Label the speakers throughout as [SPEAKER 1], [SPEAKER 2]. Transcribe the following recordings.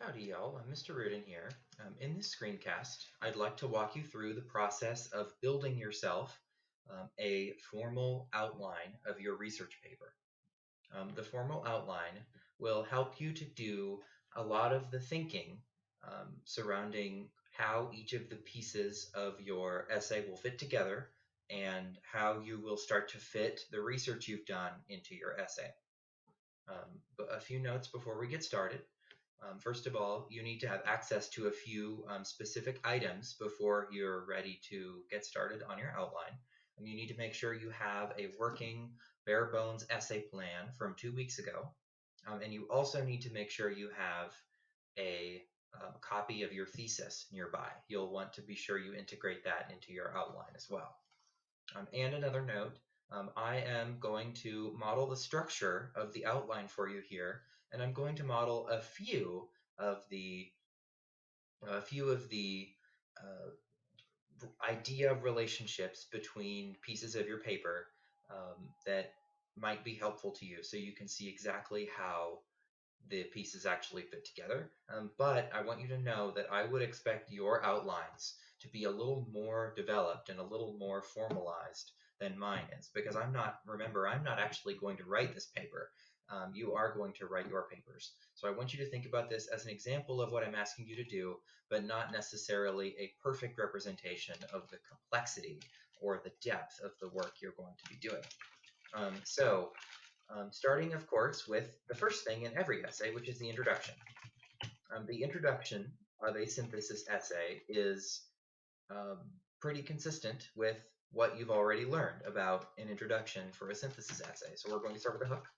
[SPEAKER 1] Howdy, y'all. I'm Mr. Rudin here. In this screencast, I'd like to walk you through the process of building yourself a formal outline of your research paper. The formal outline will help you to do a lot of the thinking surrounding how each of the pieces of your essay will fit together and how you will start to fit the research you've done into your essay. But a few notes before we get started. First of all, you need to have access to a few specific items before you're ready to get started on your outline. And you need to make sure you have a working bare bones essay plan from 2 weeks ago. And you also need to make sure you have a copy of your thesis nearby. You'll want to be sure you integrate that into your outline as well. And another note, I am going to model the structure of the outline for you here, and I'm going to model a few of the idea relationships between pieces of your paper that might be helpful to you, so you can see exactly how the pieces actually fit together. But I want you to know that I would expect your outlines to be a little more developed and a little more formalized than mine is, because I'm not actually going to write this paper. You are going to write your papers. So I want you to think about this as an example of what I'm asking you to do, but not necessarily a perfect representation of the complexity or the depth of the work you're going to be doing. Starting, of course, with the first thing in every essay, which is the introduction. The introduction of a synthesis essay is pretty consistent with what you've already learned about an introduction for a synthesis essay. So we're going to start with the hook.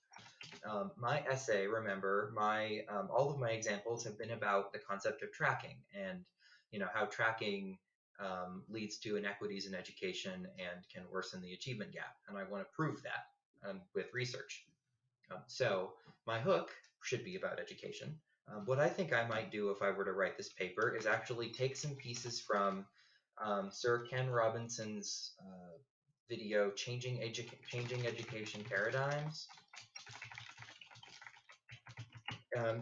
[SPEAKER 1] My essay, remember, all of my examples have been about the concept of tracking and how tracking leads to inequities in education and can worsen the achievement gap. And I want to prove that with research. So my hook should be about education. What I think I might do if I were to write this paper is actually take some pieces from Sir Ken Robinson's video, Changing Education Paradigms.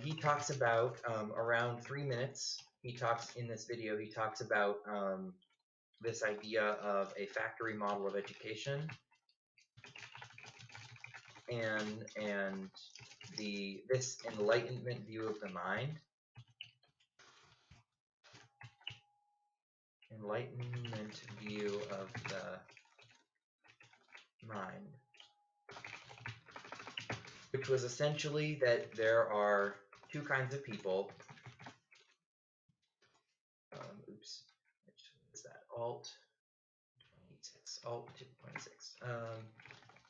[SPEAKER 1] He talks about around 3 minutes. In this video, he talks about this idea of a factory model of education and this enlightenment view of the mind. Enlightenment view of the mind, which was essentially that there are two kinds of people. Oops, which is that? Alt 26. Alt 2.6.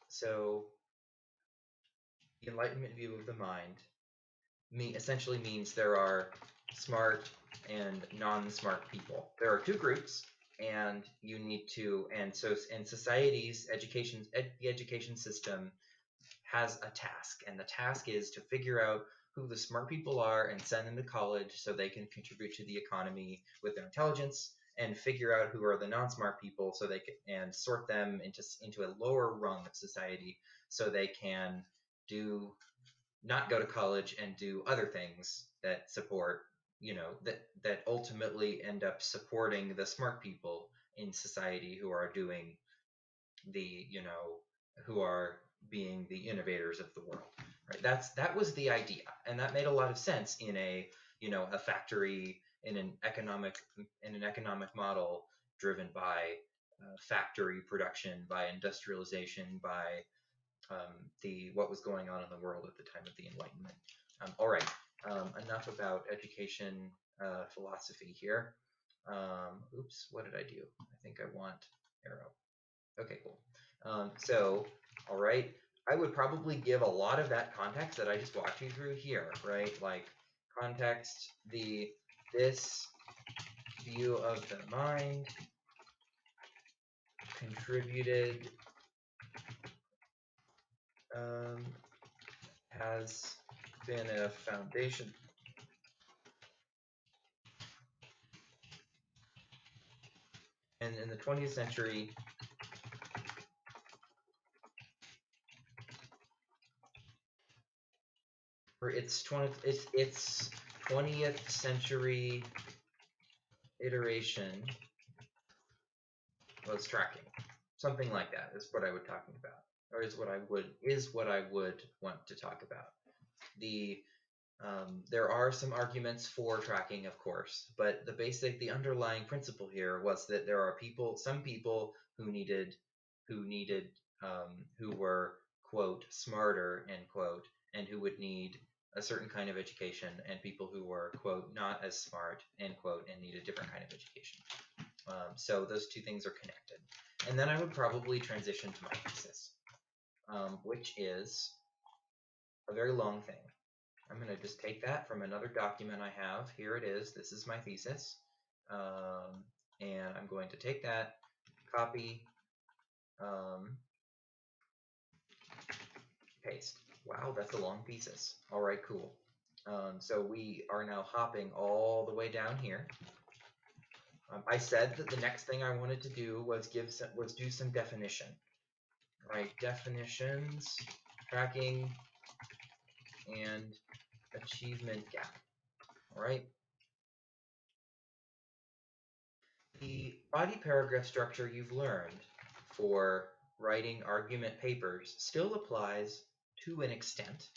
[SPEAKER 1] So the enlightenment view of the mind essentially means there are smart and non-smart people. There are two groups, and you need to, and society's the education system has a task, and the task is to figure out who the smart people are and send them to college so they can contribute to the economy with their intelligence, and figure out who are the non-smart people so they can, and sort them into a lower rung of society so they can not go to college and do other things that support, that ultimately end up supporting the smart people in society who are doing who are being the innovators of the world. Right? That was the idea, and that made a lot of sense in a factory, in an economic model driven by factory production, by industrialization, by what was going on in the world at the time of the Enlightenment. All right, enough about education philosophy here. Oops, what did I do? I think I want arrow. Okay, cool. All right, I would probably give a lot of that context that I just walked you through here, right? Like context, this view of the mind contributed has been a foundation and in the 20th century for its 20th century iteration was tracking. Something like that is what I would talking about, or is what I would want to talk about. There are some arguments for tracking, of course, but the underlying principle here was that there are some people who were, quote, smarter, end quote, and who would need a certain kind of education, and people who were, quote, not as smart, end quote, and need a different kind of education. So those two things are connected. And then I would probably transition to my thesis, which is a very long thing. I'm going to just take that from another document I have. Here it is. This is my thesis. And I'm going to take that, copy, paste. Wow, that's a long thesis. All right, cool. So we are now hopping all the way down here. I said that the next thing I wanted to do was do some definition. Right, definitions, tracking, and achievement gap. All right. The body paragraph structure you've learned for writing argument papers still applies to an extent,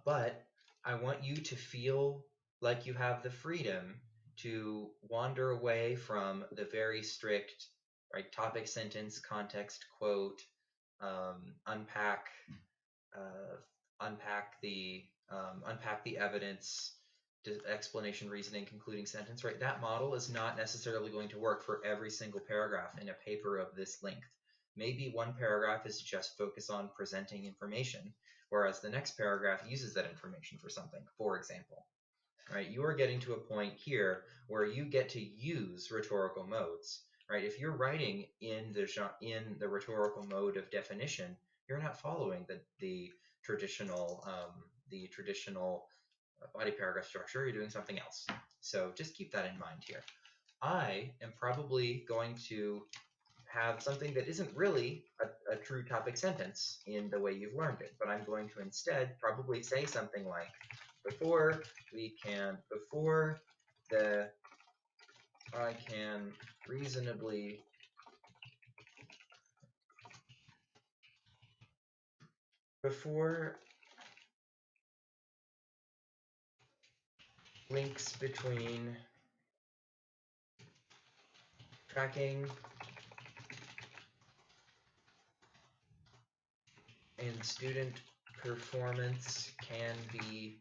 [SPEAKER 1] but I want you to feel like you have the freedom to wander away from the very strict, right, topic, sentence, context, quote, unpack the evidence, explanation, reasoning, concluding sentence, right? That model is not necessarily going to work for every single paragraph in a paper of this length. Maybe one paragraph is just focus on presenting information, whereas the next paragraph uses that information for something, for example. Right? You are getting to a point here where you get to use rhetorical modes. Right? If you're writing in the rhetorical mode of definition, you're not following the traditional body paragraph structure. You're doing something else. So just keep that in mind here. I am probably going to have something that isn't really a true topic sentence in the way you've learned it, but I'm going to instead probably say something like, before I can reasonably links between tracking and student performance can be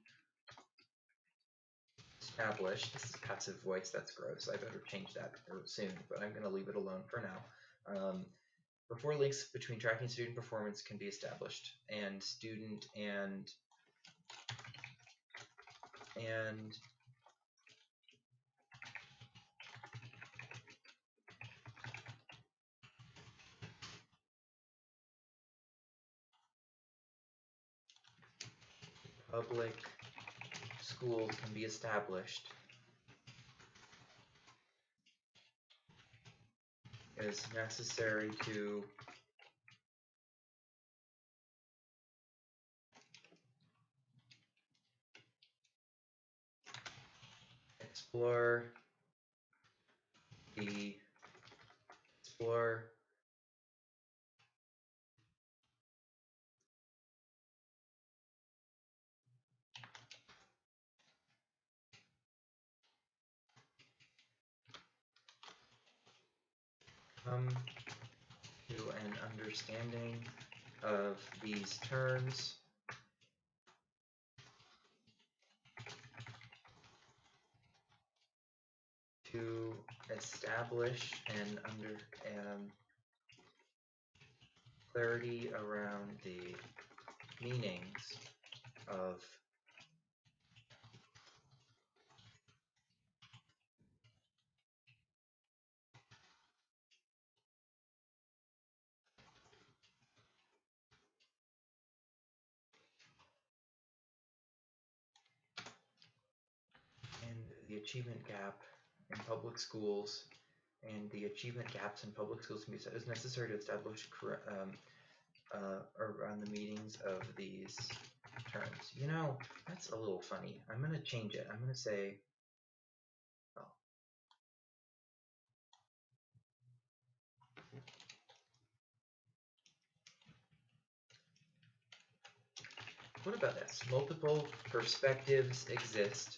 [SPEAKER 1] established. This is passive voice, that's gross. I better change that soon, but I'm going to leave it alone for now. Before links between tracking and student performance can be established, and student and public schools can be established is necessary to explore come to an understanding of these terms to establish an clarity around the meanings of and the achievement gap in public schools and the achievement gaps in public schools can be set as necessary to establish around the meanings of these terms. You know, that's a little funny. I'm going to change it. I'm going to say, oh, what about this? Multiple perspectives exist.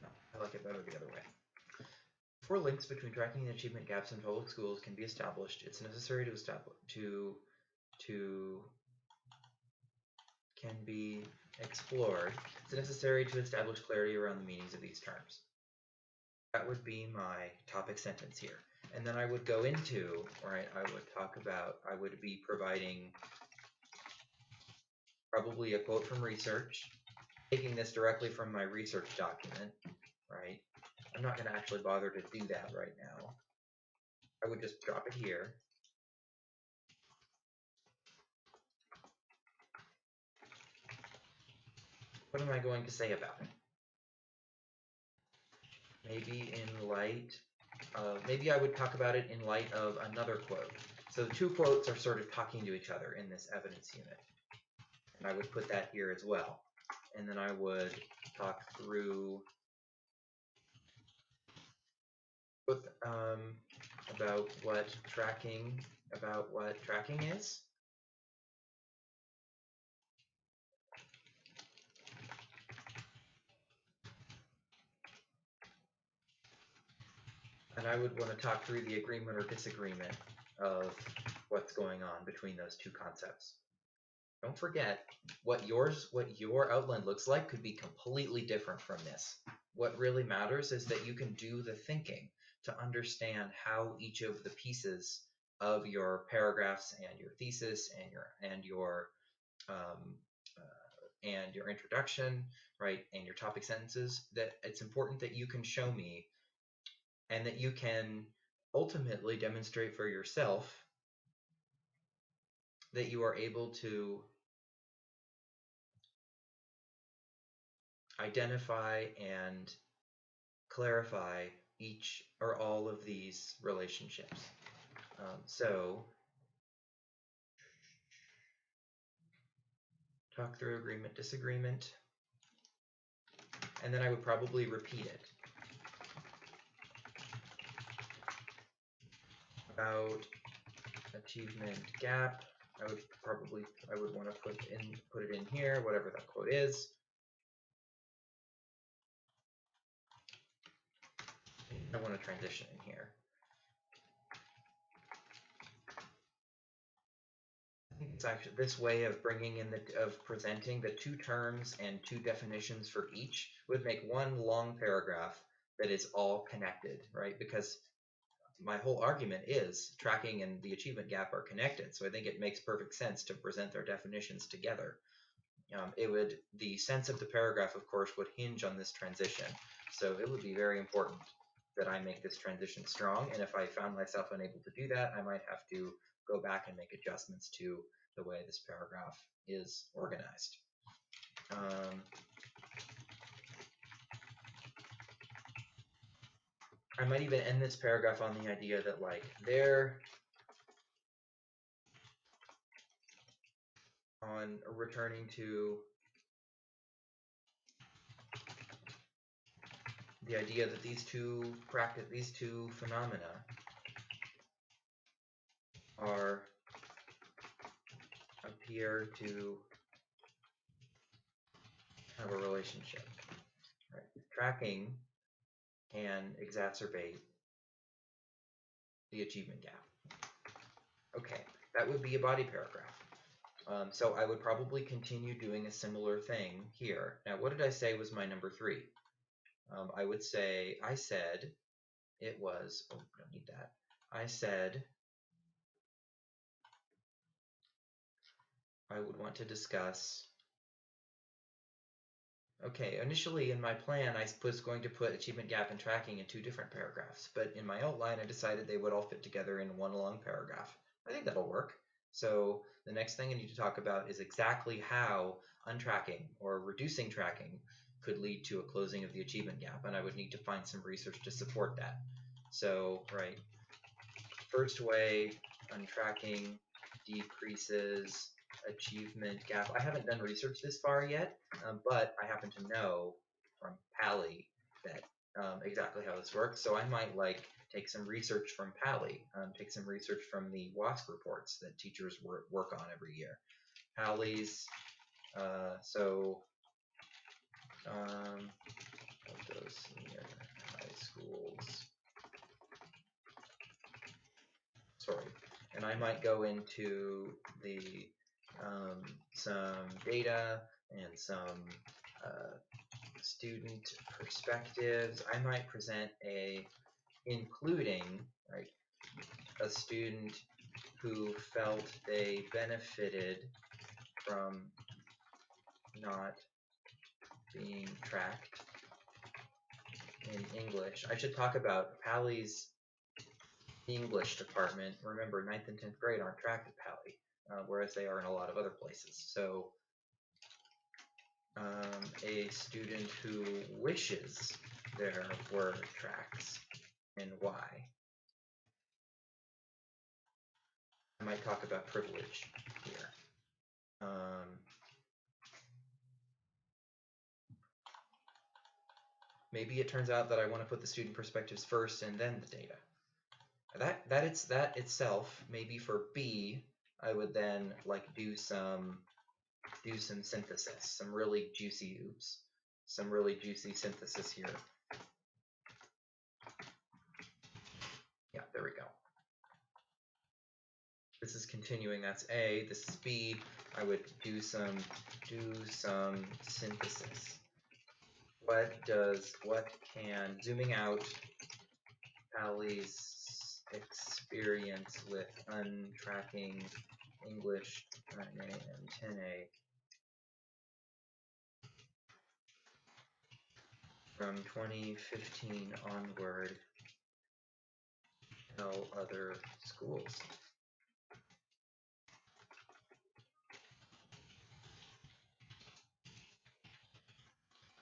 [SPEAKER 1] No, I like it better the other way. Before links between tracking and achievement gaps in public schools can be established, it's necessary to can be explored. It's necessary to establish clarity around the meanings of these terms. That would be my topic sentence here. And then I would go into, right, I would talk about, I would be providing probably a quote from research, taking this directly from my research document, right? I'm not going to actually bother to do that right now. I would just drop it here. What am I going to say about it? Maybe in light of, maybe I would talk about it in light of another quote. So the two quotes are sort of talking to each other in this evidence unit. And I would put that here as well. And then I would talk through about what tracking is. And I would want to talk through the agreement or disagreement of what's going on between those two concepts. Don't forget, what your outline looks like could be completely different from this. What really matters is that you can do the thinking to understand how each of the pieces of your paragraphs and your thesis and your introduction, right, and your topic sentences, that it's important that you can show me and that you can ultimately demonstrate for yourself that you are able to identify and clarify each or all of these relationships. So talk through agreement, disagreement, and then I would probably repeat it. About achievement gap, I would want to put it in here, whatever that quote is. I want to transition in here. I think it's actually this way of bringing in of presenting the two terms and two definitions for each would make one long paragraph that is all connected, right? Because my whole argument is tracking and the achievement gap are connected, so I think it makes perfect sense to present their definitions together. The sense of the paragraph, of course, would hinge on this transition, so it would be very important that I make this transition strong, and if I found myself unable to do that, I might have to go back and make adjustments to the way this paragraph is organized. I might even end this paragraph on the idea that, like, on returning to the idea that these two phenomena appear to have a relationship. Right? Tracking can exacerbate the achievement gap. Okay, that would be a body paragraph. So I would probably continue doing a similar thing here. Now, what did I say was my number 3? I said it was, oh, don't need that. I said I would want to discuss, okay, initially in my plan, I was going to put achievement gap and tracking in 2 different paragraphs, but in my outline, I decided they would all fit together in one long paragraph. I think that'll work. So the next thing I need to talk about is exactly how untracking or reducing tracking could lead to a closing of the achievement gap, and I would need to find some research to support that. So, right, first way untracking decreases achievement gap. I haven't done research this far yet, but I happen to know from PALI that exactly how this works. So I might like take some research from PALI, take some research from the WASC reports that teachers work on every year. PALI's, those senior high schools. Sorry, and I might go into the some data and some student perspectives. I might present including, right, a student who felt they benefited from not being tracked in English. I should talk about PALI's English department. Remember, 9th and 10th grade aren't tracked at PALI, whereas they are in a lot of other places. So a student who wishes there were tracks and why. I might talk about privilege here. Maybe it turns out that I want to put the student perspectives first and then the data. That itself, maybe for B, I would then like do some synthesis, some really juicy synthesis here. Yeah, there we go. This is continuing, that's A, this is B. I would do some synthesis. What can, zooming out, PALI's experience with untracking English 9A and 10A from 2015 onward tell other schools.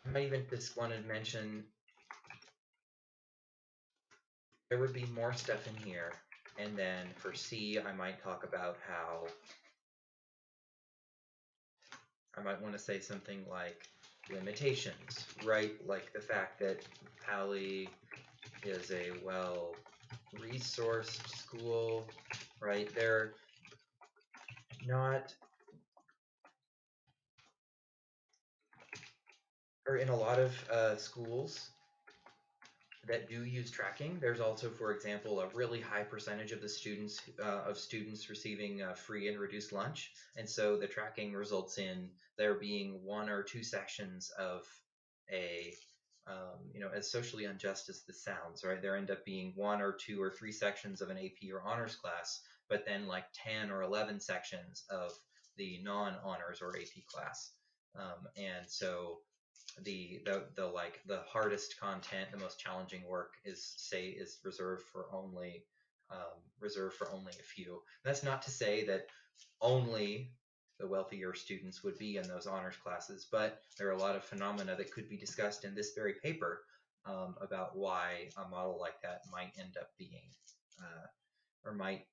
[SPEAKER 1] I might even just want to mention there would be more stuff in here, and then for C, I might talk about how I might want to say something like limitations, right? Like the fact that PALI is a well-resourced school, right? They're not, or in a lot of schools that do use tracking, there's also, for example, a really high percentage of the students receiving free and reduced lunch, and so the tracking results in there being 1 or 2 sections of a as socially unjust as this sounds, right? There end up being 1 or 2 or 3 sections of an AP or honors class, but then like 10 or 11 sections of the non-honors or AP class, and so the hardest content, the most challenging work is reserved for only a few. That's not to say that only the wealthier students would be in those honors classes, but there are a lot of phenomena that could be discussed in this very paper about why a model like that might end up being or might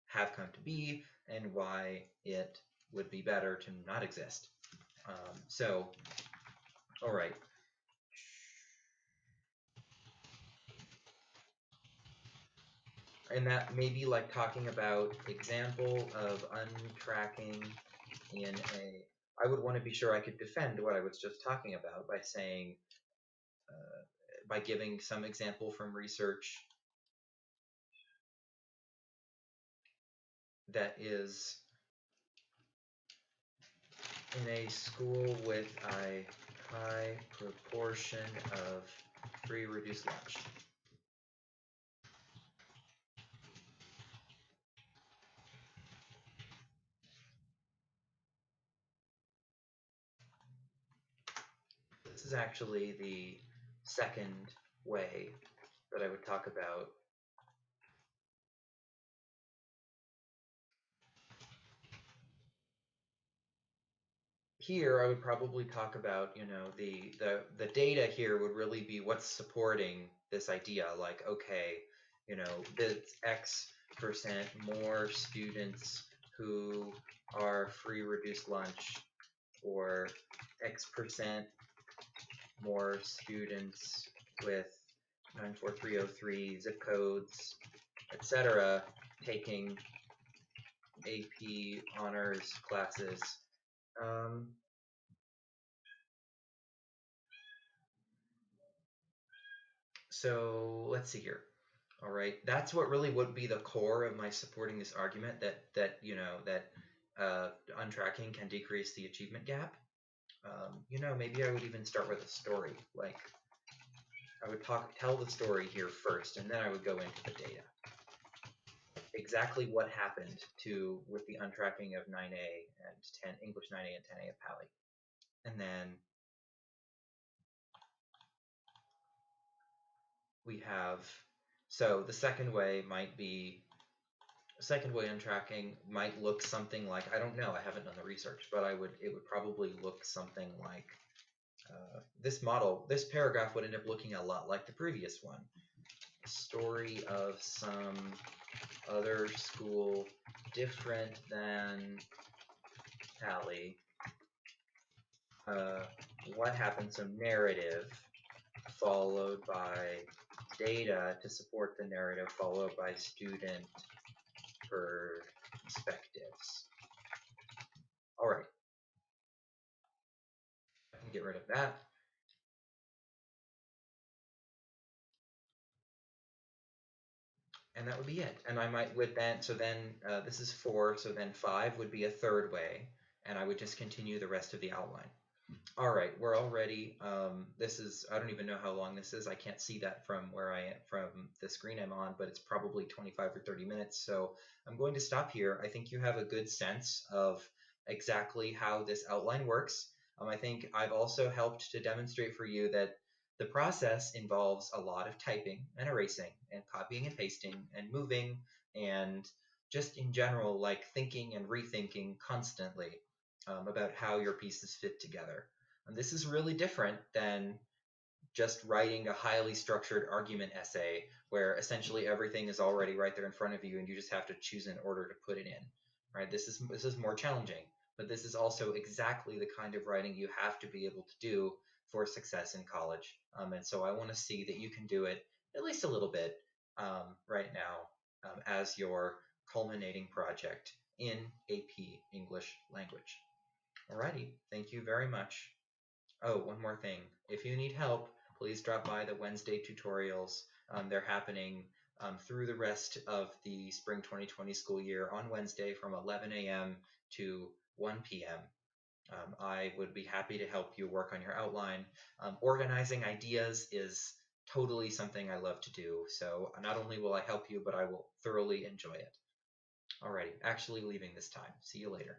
[SPEAKER 1] have come to be, and why it would be better to not exist. All right. And that may be like talking about example of untracking in a, I would want to be sure I could defend what I was just talking about by saying, by giving some example from research that is in a school with a high proportion of free reduced lunch. This is actually the second way that I would talk about here. I would probably talk about, the data here would really be what's supporting this idea. Like, okay, there's X% more students who are free reduced lunch, or X% more students with 94303 zip codes, etc., taking AP honors classes. So let's see here. All right, that's what really would be the core of my supporting this argument that untracking can decrease the achievement gap. Maybe I would even start with a story. Like, I would tell the story here first, and then I would go into the data. Exactly what happened with the untracking of 9A and English 9A and 10A of Pali, and then we have. So the second way untracking might look something like, I don't know, I haven't done the research, but it would probably look something like this paragraph would end up looking a lot like the previous one. Story of some other school different than Pali. What happened? So narrative followed by data to support the narrative, followed by student perspectives. All right. I can get rid of that. And that would be it. And I might this is 4, so then 5 would be a third way, and I would just continue the rest of the outline. All right, we're already, I don't even know how long this is. I can't see that from the screen I'm on, but it's probably 25 or 30 minutes. So I'm going to stop here. I think you have a good sense of exactly how this outline works. I think I've also helped to demonstrate for you that the process involves a lot of typing and erasing and copying and pasting and moving and just in general, like thinking and rethinking constantly about how your pieces fit together. And this is really different than just writing a highly structured argument essay where essentially everything is already right there in front of you and you just have to choose an order to put it in. Right? This is more challenging, but this is also exactly the kind of writing you have to be able to do for success in college. And so I want to see that you can do it at least a little bit right now as your culminating project in AP English language. Alrighty, thank you very much. Oh, one more thing. If you need help, please drop by the Wednesday tutorials. They're happening through the rest of the spring 2020 school year on Wednesday from 11 a.m. to 1 p.m. I would be happy to help you work on your outline. Organizing ideas is totally something I love to do. So not only will I help you, but I will thoroughly enjoy it. Alrighty, actually leaving this time. See you later.